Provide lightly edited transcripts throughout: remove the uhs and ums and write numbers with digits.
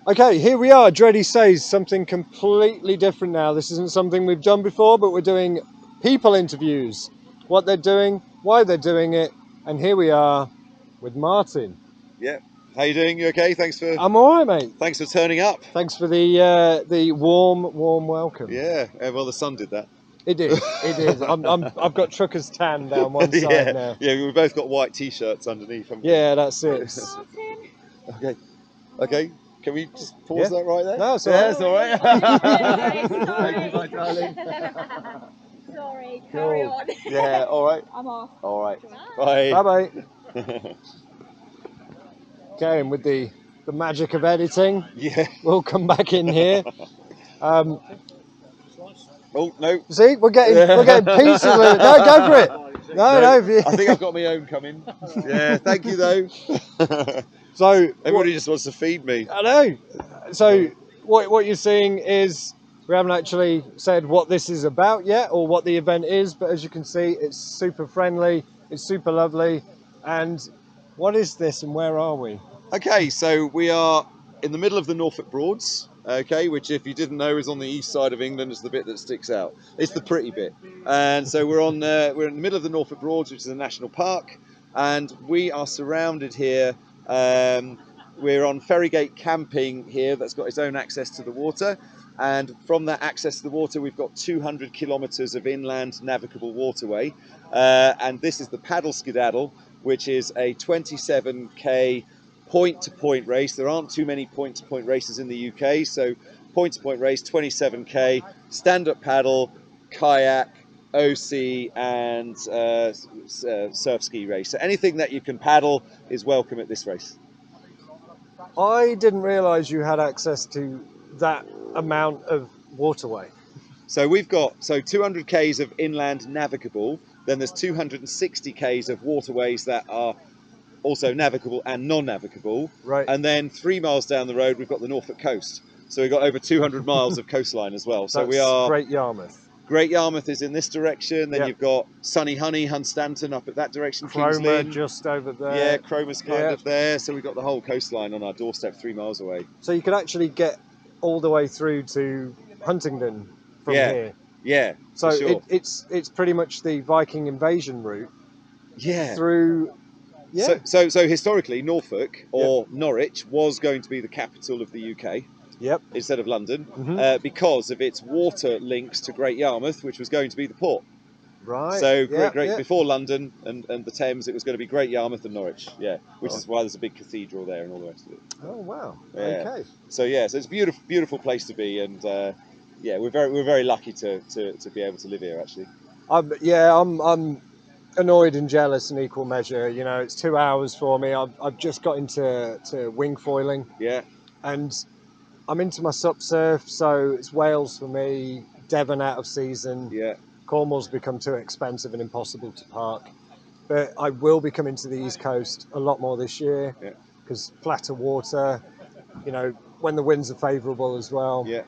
Okay, here we are. Dreadysays, something completely different now. This isn't something we've done before, but we're doing people interviews. What they're doing, why they're doing it, and here we are with Martin. Yeah. How you doing? You okay? I'm all right, mate. Thanks for turning up. Thanks for the warm welcome. Yeah. Well, the sun did that. It did. It did. I've got trucker's tan down one side Yeah. now. Yeah. We've both got white t-shirts underneath, haven't we? Yeah, that's it. Okay. Okay. Can we just pause Yeah. that right there? No, it's Yeah, all it's all right. Sorry. Thank you, my darling. Sorry, carry on. Yeah. All right. I'm off. All right. Bye. Bye bye. Okay, and with the magic of editing, Yeah. we'll come back in here. Oh no. See, we're getting pieces of it. No, go for it. No. I think I've got my own coming. Yeah. Thank you though. So Everybody just wants to feed me. I know. So what you're seeing is we haven't actually said what this is about yet or what the event is, but as you can see, it's super friendly, it's super lovely. And what is this and where are we? Okay, so we are in the middle of the Norfolk Broads, okay, which if you didn't know is on the east side of England. It's the bit that sticks out. It's the pretty bit. And so we're in the middle of the Norfolk Broads, which is a national park, and we are surrounded here. We're on Ferrygate Camping here that's got its own access to the water. And from that access to the water, we've got 200 kilometres of inland navigable waterway. And this is the Paddle Skedaddle, which is a 27k point-to-point race. There aren't too many point-to-point races in the UK, so point-to-point race, 27k, stand-up paddle, kayak, OC, and surf ski race. So anything that you can paddle is welcome at this race. I didn't realise you had access to that amount of waterway. So we've got 200 k's of inland navigable. Then there's 260 k's of waterways that are also navigable and non-navigable. Right. And then 3 miles down the road, we've got the Norfolk coast. So we've got over 200 miles of coastline as well. So That's we are. Great Yarmouth. Great Yarmouth is in this direction. Then Yep. you've got Sunny Honey, Hunstanton up at that direction. Kings Cromer Lynn. just over there. Yeah, Cromer's kind Yep. of there. So we've got the whole coastline on our doorstep 3 miles away. So you can actually get all the way through to Huntingdon from Yeah. here. Yeah. So for sure. it's pretty much the Viking invasion route Yeah. through. Yeah. So historically, Norfolk or Norwich was going to be the capital of the UK. Yep. Instead of London, Mhm. because of its water links to Great Yarmouth, which was going to be the port. Right. So Yep, great yep. before London and the Thames, it was going to be Great Yarmouth and Norwich. Yeah, which is why there's a big cathedral there and all the rest of it. Oh wow. Yeah. Okay. So it's a beautiful place to be, and we're very lucky to be able to live here actually. I'm annoyed and jealous in equal measure. You know, it's 2 hours for me. I've just got into wing foiling. Yeah. And I'm into my sup surf, so it's Wales for me. Devon out of season. Yeah. Cornwall's become too expensive and impossible to park. But I will be coming to the East Coast a lot more this year because flatter water, you know, when the winds are favourable as well. Yeah.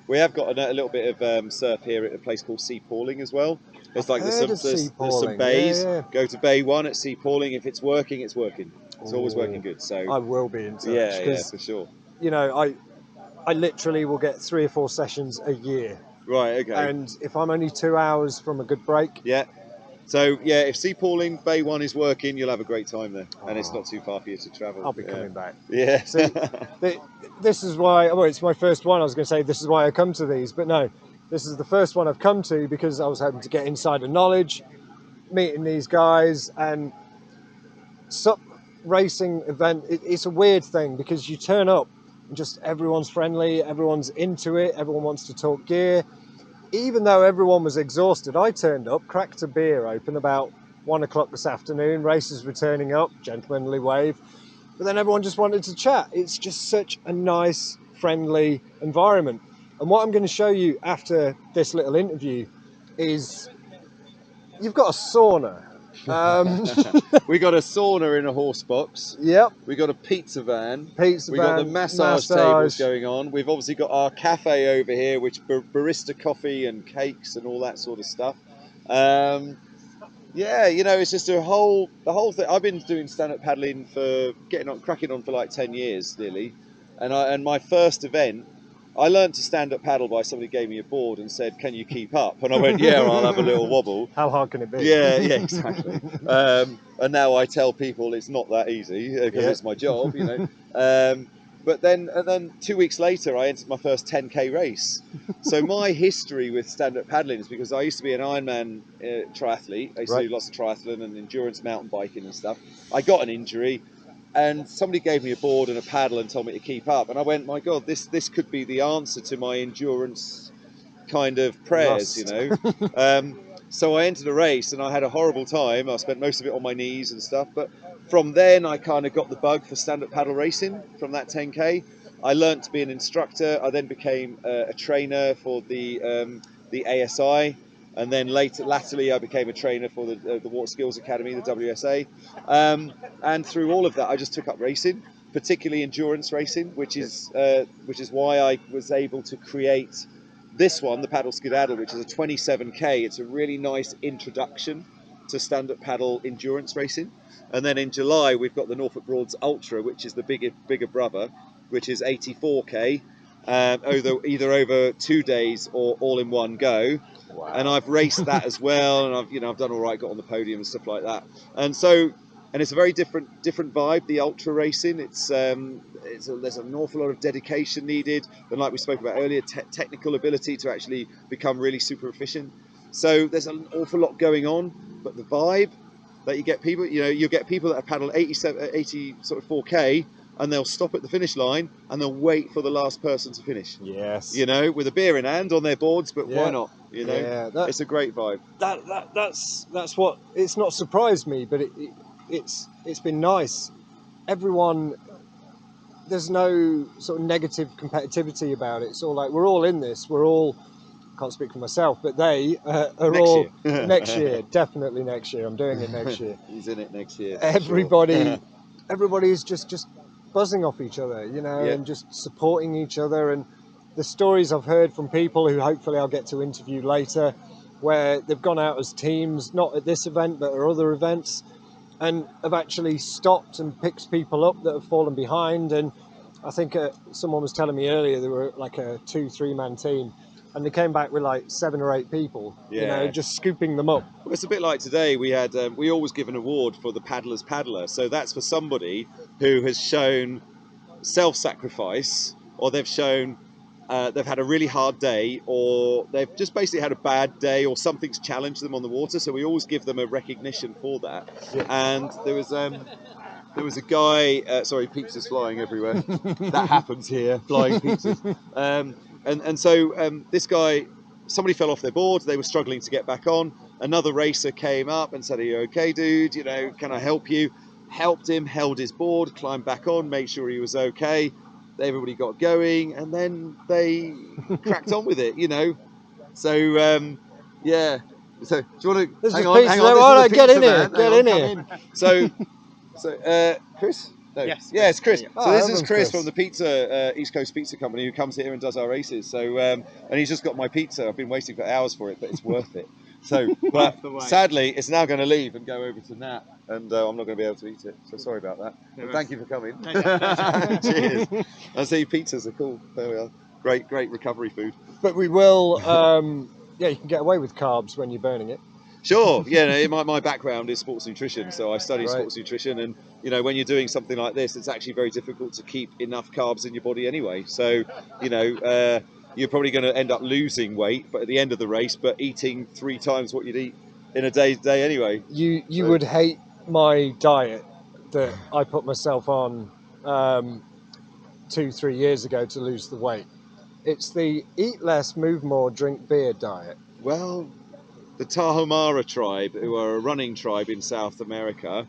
We have got a little bit of surf here at a place called Sea Pauling as well. It's like there's some bays. Yeah. Go to Bay 1 at Sea Pauling. If it's working, it's working. It's always working good. So I will be in touch. Yeah, for sure. You know, I literally will get 3 or 4 sessions a year. Right, okay. And if I'm only 2 hours from a good break. Yeah. So, if Sea Pauling Bay 1 is working, you'll have a great time there. And it's not too far for you to travel. I'll be coming back. Yeah. See, this is why, it's my first one. I was going to say this is why I come to these, but no, this is the first one I've come to because I was hoping to get insider knowledge, meeting these guys, and sup racing event. It's a weird thing because you turn up and just everyone's friendly, everyone's into it, everyone wants to talk gear. Even though everyone was exhausted, I turned up, cracked a beer open about 1 o'clock this afternoon, racers were turning up, gentlemanly wave, but then everyone just wanted to chat. It's just such a nice, friendly environment. And what I'm going to show you after this little interview is you've got a sauna. We got a sauna in a horse box. Yep. We got a pizza van. We got the massage tables going on. We've obviously got our cafe over here, which barista coffee and cakes and all that sort of stuff. It's just the whole thing. I've been doing stand-up paddling cracking on for like 10 years nearly. And my first event, I learned to stand up paddle by somebody gave me a board and said, "Can you keep up?" And I went, "Yeah, I'll have a little wobble." How hard can it be? Yeah, exactly. And now I tell people it's not that easy because it's my job, you know. But then 2 weeks later, I entered my first 10K race. So my history with stand-up paddling is because I used to be an Ironman triathlete. I used to do lots of triathlon and endurance mountain biking and stuff. I got an injury, and somebody gave me a board and a paddle and told me to keep up. And I went, my God, this could be the answer to my endurance kind of prayers, you know. So I entered a race and I had a horrible time. I spent most of it on my knees and stuff. But from then, I kind of got the bug for stand-up paddle racing from that 10K. I learned to be an instructor. I then became a trainer for the ASI. And then latterly, I became a trainer for the Water Skills Academy, the WSA. And through all of that, I just took up racing, particularly endurance racing, which is why I was able to create this one, the Paddle Skedaddle, which is a 27K. It's a really nice introduction to stand-up paddle endurance racing. And then in July, we've got the Norfolk Broads Ultra, which is the bigger brother, which is 84K, either over 2 days or all in one go. Wow. And I've raced that as well, and I've done all right, got on the podium and stuff like that. And it's a very different vibe, the ultra racing. There's an awful lot of dedication needed, and like we spoke about earlier, technical ability to actually become really super efficient. So there's an awful lot going on, but the vibe that you get people, you get people that have paddled 80 sort of 4K, and they'll stop at the finish line and they'll wait for the last person to finish. Yes. With a beer in hand on their boards, but why not? It's a great vibe. That's what, it's not surprised me, but it's been nice. Everyone, there's no sort of negative competitivity about it. It's all like, we're all in this. We're all, can't speak for myself, but they are all next year, definitely next year. I'm doing it next year. He's in it next year. Everybody is just buzzing off each other, and just supporting each other. And the stories I've heard from people who hopefully I'll get to interview later, where they've gone out as teams, not at this event, but at other events, and have actually stopped and picked people up that have fallen behind. And I think someone was telling me earlier they were like a 2-3 man team, and they came back with like 7 or 8 people, just scooping them up. Well, it's a bit like today. We always give an award for the paddler's paddler. So that's for somebody who has shown self-sacrifice, or they've shown they've had a really hard day, or they've just basically had a bad day, or something's challenged them on the water. So we always give them a recognition for that. Yeah. And there was a guy. Sorry, pizzas flying everywhere. That happens here, flying pizzas. And so this guy, somebody fell off their board. They were struggling to get back on. Another racer came up and said, "Are you okay, dude? Can I help you?" Helped him, held his board, climbed back on, made sure he was okay. Everybody got going, and then they cracked on with it, So, yeah. So, do you want to hang on? Hang on. Get in here. So, Chris? No. Yes. Yeah, it's Chris. Oh, so this is Chris from the East Coast Pizza Company, who comes here and does our races. So, and he's just got my pizza. I've been waiting for hours for it, but it's worth it. So, but sadly, it's now going to leave and go over to Nat, and I'm not going to be able to eat it. So sorry about that. But thank you for coming. Cheers. I see pizzas are cool. There we are. Great recovery food. But we will. You can get away with carbs when you're burning it. Sure. Yeah. My background is sports nutrition, so I study sports nutrition, and when you're doing something like this, it's actually very difficult to keep enough carbs in your body anyway. So, you're probably going to end up losing weight, but at the end of the race, but eating 3 times what you'd eat in a day anyway. You would hate my diet that I put myself on 2-3 years ago to lose the weight. It's the eat less, move more, drink beer diet. Well, the Tarahumara tribe, who are a running tribe in South America,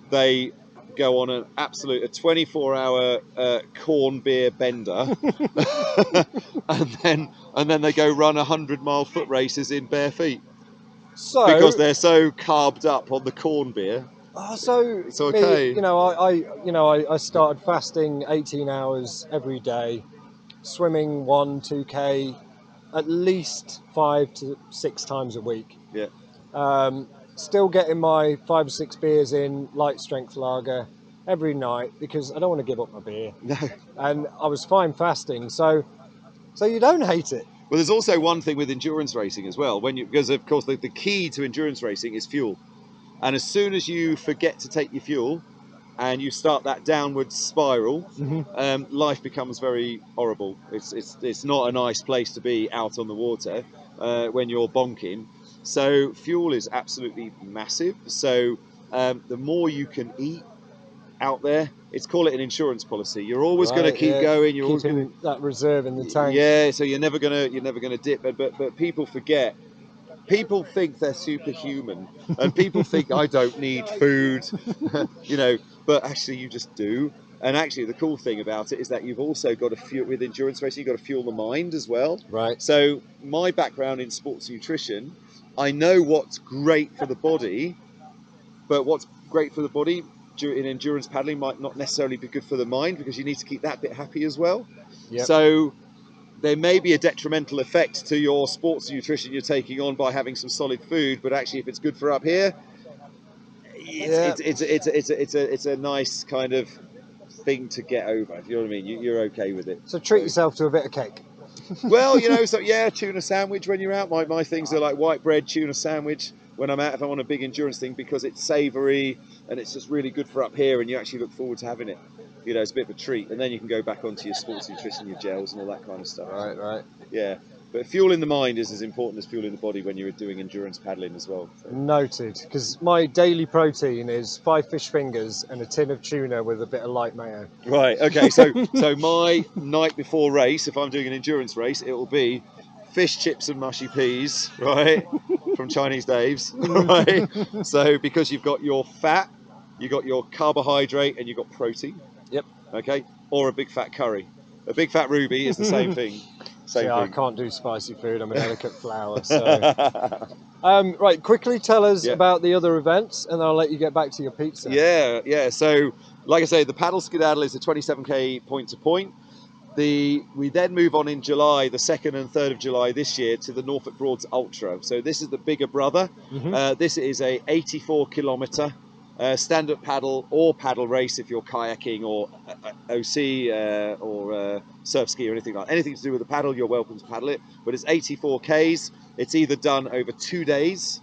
they go on a 24-hour corn beer bender, and then they go run 100-mile foot races in bare feet. So because they're so carbed up on the corn beer. So it's okay. I started fasting 18 hours every day, swimming 1-2K at least 5 to 6 times a week. Yeah. Still getting my 5 or 6 beers in, light strength lager. every night because I don't want to give up my beer. No. And I was fine fasting, so you don't hate it. Well, there's also one thing with endurance racing as well. Because of course the key to endurance racing is fuel, and as soon as you forget to take your fuel, and you start that downward spiral, life becomes very horrible. It's not a nice place to be out on the water when you're bonking. So fuel is absolutely massive. So the more you can eat out there, it's call it an insurance policy. You're always going to keep going. You're always going to that reserve in the tank. Yeah, so you're never gonna dip. But people forget. People think they're superhuman, and people think I don't need food, you know. But actually, you just do. And actually, the cool thing about it is that you've also got to fuel with endurance racing. You've got to fuel the mind as well. Right. So my background in sports nutrition, I know what's great for the body, but what's great for the body in endurance paddling might not necessarily be good for the mind because you need to keep that bit happy as well. Yep. So there may be a detrimental effect to your sports nutrition you're taking on by having some solid food, but actually, if it's good for up here, it's a nice kind of thing to get over. If you know what I mean, you're okay with it. So treat yourself to a bit of cake. Well, tuna sandwich when you're out. My things are like white bread, tuna sandwich when I'm out if I want a big endurance thing because it's savoury and it's just really good for up here and you actually look forward to having it. You know, it's a bit of a treat, and then you can go back onto your sports nutrition, your gels, and all that kind of stuff. Right. Yeah, but fuel in the mind is as important as fuel in the body when you're doing endurance paddling as well. So. Noted, because my daily protein is 5 fish fingers and a tin of tuna with a bit of light mayo. Right. Okay. So my night before race, if I'm doing an endurance race, it will be fish chips and mushy peas, right, from Chinese Dave's, right. So because you've got your fat, you've got your carbohydrate, and you've got protein. Yep. Okay. Or a big fat curry. A big fat ruby is the same thing. Same thing. I can't do spicy food. I'm a delicate flower. So, right. Quickly tell us about the other events, and I'll let you get back to your pizza. Yeah. So, like I say, the paddle skedaddle is a 27k point to point. We then move on in July, the 2nd and 3rd of July this year, to the Norfolk Broads Ultra. So this is the bigger brother. This is a 84-kilometre stand-up paddle or paddle race if you're kayaking or OC or surf ski or anything like that. Anything to do with the paddle, you're welcome to paddle it. But it's 84 Ks. It's either done over 2 days,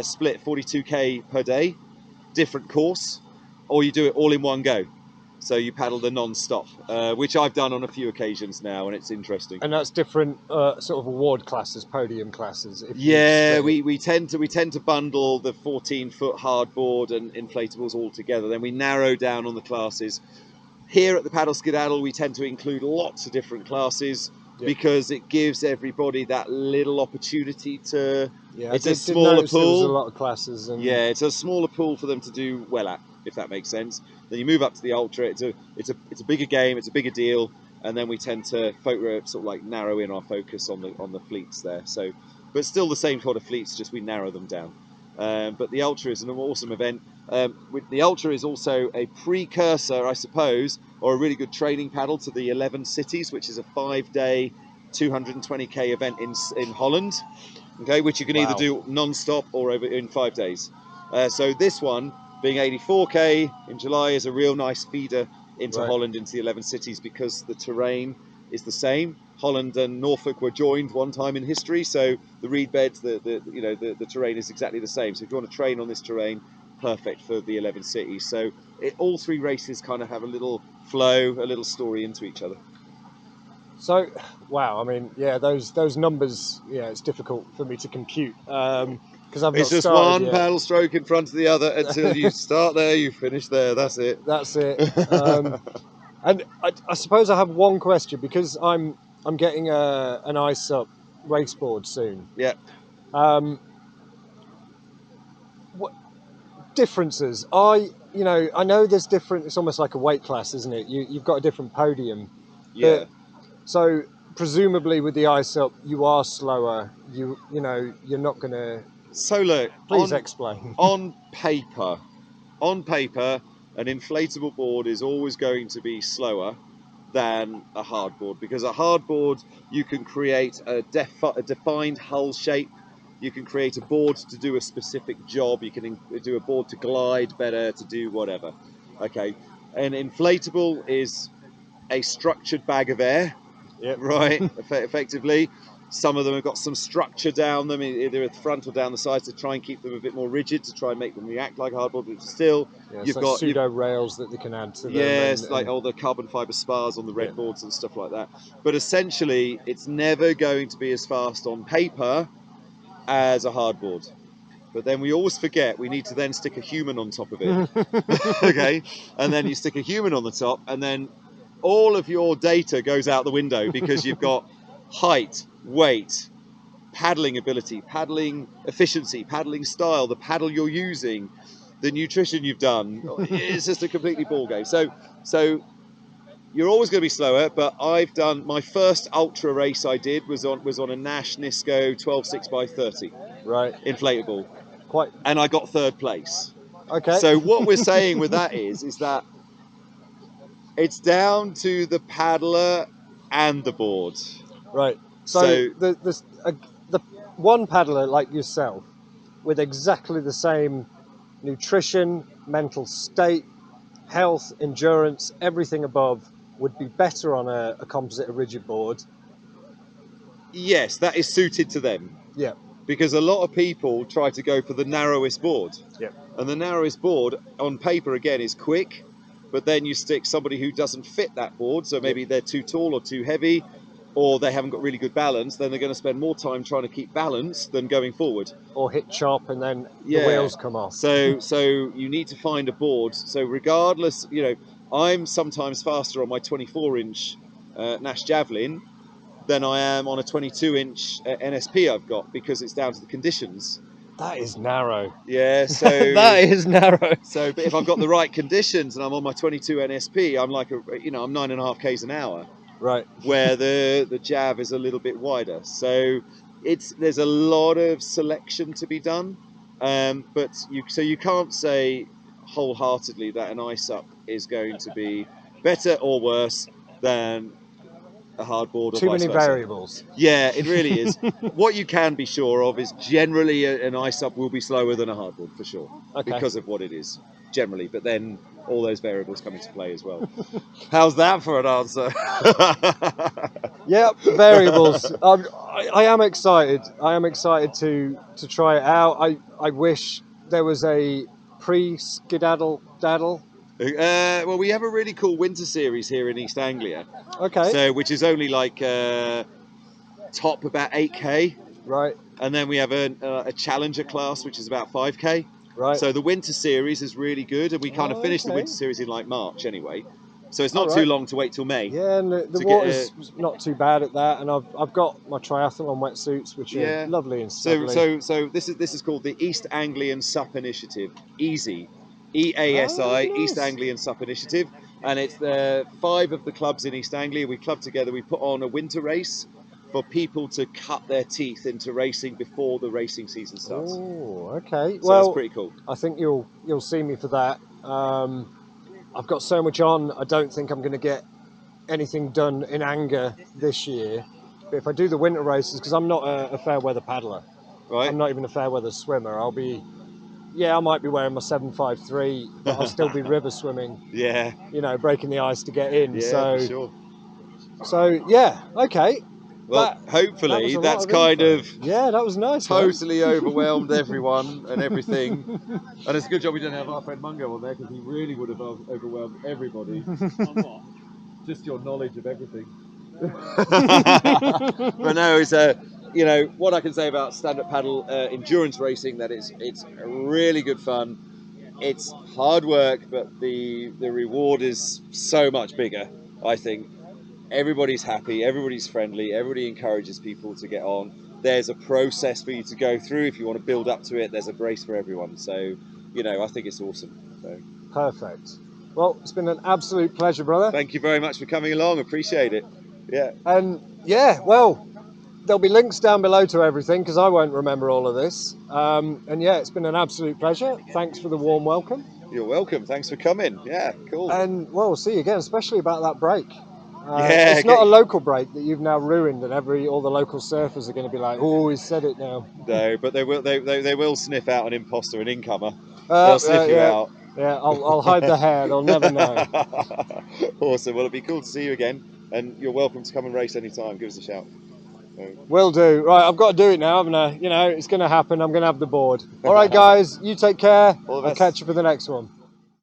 split 42k per day, different course, or you do it all in one go. So you paddle the non-stop, which I've done on a few occasions now, and it's interesting. And that's different sort of award classes, podium classes. We tend to bundle the 14-foot hardboard and inflatables all together. Then we narrow down on the classes. Here at the Paddle Skedaddle, we tend to include lots of different classes because it gives everybody that little opportunity to. It's a smaller pool. There was a lot of classes. It's a smaller pool for them to do well at, if that makes sense. Then you move up to the Ultra. It's a bigger game. It's a bigger deal, and then we tend to sort of like narrow in our focus on the fleets there. So, but still the same sort of fleets, just we narrow them down. But the Ultra is an awesome event. The Ultra is also a precursor, I suppose, or a really good training paddle to the 11 Cities, which is a 5-day, 220k event in Holland. Okay, which you can either do non-stop or over in 5 days. So this one, being 84k in July, is a real nice feeder into Holland, into the 11 cities, because the terrain is the same. Holland and Norfolk were joined one time in history, so the reed beds, the terrain is exactly the same. So if you want to train on this terrain, perfect for the 11 cities. So all three races kind of have a little flow, a little story into each other. So, wow, I mean, those numbers, it's difficult for me to compute because I've not started. It's just one paddle stroke in front of the other until you start there, you finish there. That's it. And I suppose I have one question, because I'm getting an ice up race board soon. Yeah. What differences? I know there's different. It's almost like a weight class, isn't it? You've got a different podium. Yeah. So presumably with the ice up, you are slower. You're not going to. So look, please explain. On paper, an inflatable board is always going to be slower than a hardboard, because a hardboard, you can create a defined hull shape. You can create a board to do a specific job. You can do a board to glide better, to do whatever. Okay. An inflatable is a structured bag of air, Yep. right? Effectively, some of them have got some structure down them, either at the front or down the sides, to try and keep them a bit more rigid, to try and make them react like hardboard. But still, Yeah, you've so got pseudo rails that they can add to them. yes, and, like all the carbon fiber spars on the red Yeah. boards and stuff like that. But essentially, it's never going to be as fast on paper as a hardboard. But then we always forget we need to then stick a human on top of it. Okay, and then you stick a human on the top, and then all of your data goes out the window because you've got height, weight, paddling ability, paddling efficiency, paddling style, the paddle you're using, the nutrition you've done. It's just a completely ball game. So you're always going to be slower. But I've done my first ultra race I did was on a Nash Nisco 12.6x30 Right. inflatable, Quite. and I got third place. Okay. So what we're saying with that is that it's down to the paddler and the board. Right. So the one paddler like yourself, with exactly the same nutrition, mental state, health, endurance, everything above, would be better on a composite or rigid board. Yes, that is suited to them. Yeah. Because a lot of people try to go for the narrowest board. Yeah. And the narrowest board on paper again is quick, but then you stick somebody who doesn't fit that board, so maybe they're too tall or too heavy, or they haven't got really good balance, then they're going to spend more time trying to keep balance than going forward. Or hit chop and then the wheels come off. So you need to find a board. So regardless, I'm sometimes faster on my 24-inch Nash Javelin than I am on a 22-inch NSP I've got, because it's down to the conditions. That is narrow. Yeah, so that is narrow. So, but if I've got the right conditions and I'm on my 22 NSP, I'm like I'm 9.5 k's an hour. Right. Where the Jav is a little bit wider. So there's a lot of selection to be done, but you can't say wholeheartedly that an ISUP is going to be better or worse than a hardboard, or Too vice many versa. variables. Yeah, it really is. What you can be sure of is generally an ISUP will be slower than a hardboard for sure, because of what it is generally. But then all those variables come into play as well. How's that for an answer? Yeah, variables. I am excited. I am excited to try it out. I wish there was a pre-Skedaddle daddle. Well, we have a really cool winter series here in East Anglia. Okay. So, which is only like top about 8k. Right. And then we have a challenger class, which is about 5k. Right. So the winter series is really good, and we kind of finished the winter series in like March anyway. So it's not too long to wait till May. Yeah, and the water's not too bad at that, and I've got my triathlon wetsuits, which are lovely and snuggly. So this is called the East Anglian SUP Initiative, EASY, EASI, nice. East Anglian SUP Initiative, and it's the 5 of the clubs in East Anglia. We club together. We put on a winter race for people to cut their teeth into racing before the racing season starts. Oh, okay. So that's pretty cool. I think you'll see me for that. I've got so much on. I don't think I'm going to get anything done in anger this year. But if I do the winter races, because I'm not a fair weather paddler, right? I'm not even a fair weather swimmer. I might be wearing my 753, but I'll still be river swimming. Yeah. Breaking the ice to get in. Yeah, for sure. So yeah, okay. Well, hopefully that's kind of that was nice. Totally overwhelmed everyone and everything, and it's a good job we didn't have our friend Mungo on there, because he really would have overwhelmed everybody. On what? Just your knowledge of everything. But no, it's what I can say about stand-up paddle endurance racing, that it's really good fun. It's hard work, but the reward is so much bigger, I think. Everybody's happy, everybody's friendly, everybody encourages people to get on. There's a process for you to go through. If you want to build up to it, there's a brace for everyone. So, I think it's awesome. So. Perfect. Well, it's been an absolute pleasure, brother. Thank you very much for coming along. Appreciate it. Yeah. And there'll be links down below to everything, because I won't remember all of this. It's been an absolute pleasure. Thanks for the warm welcome. You're welcome. Thanks for coming. Yeah, cool. And we'll see you again, especially about that break. It's not a local break that you've now ruined, and all the local surfers are going to be like, "Oh, he's said it now." No, but they will sniff out an imposter, an incomer. They'll sniff you out. Yeah, I'll hide the hair. They'll never know. Awesome. Well, it'd be cool to see you again, and you're welcome to come and race anytime. Give us a shout. Will do. Right, I've got to do it now, haven't I? You know, it's going to happen. I'm going to have the board. All right, guys, you take care. All the I'll best. catch you for the next one.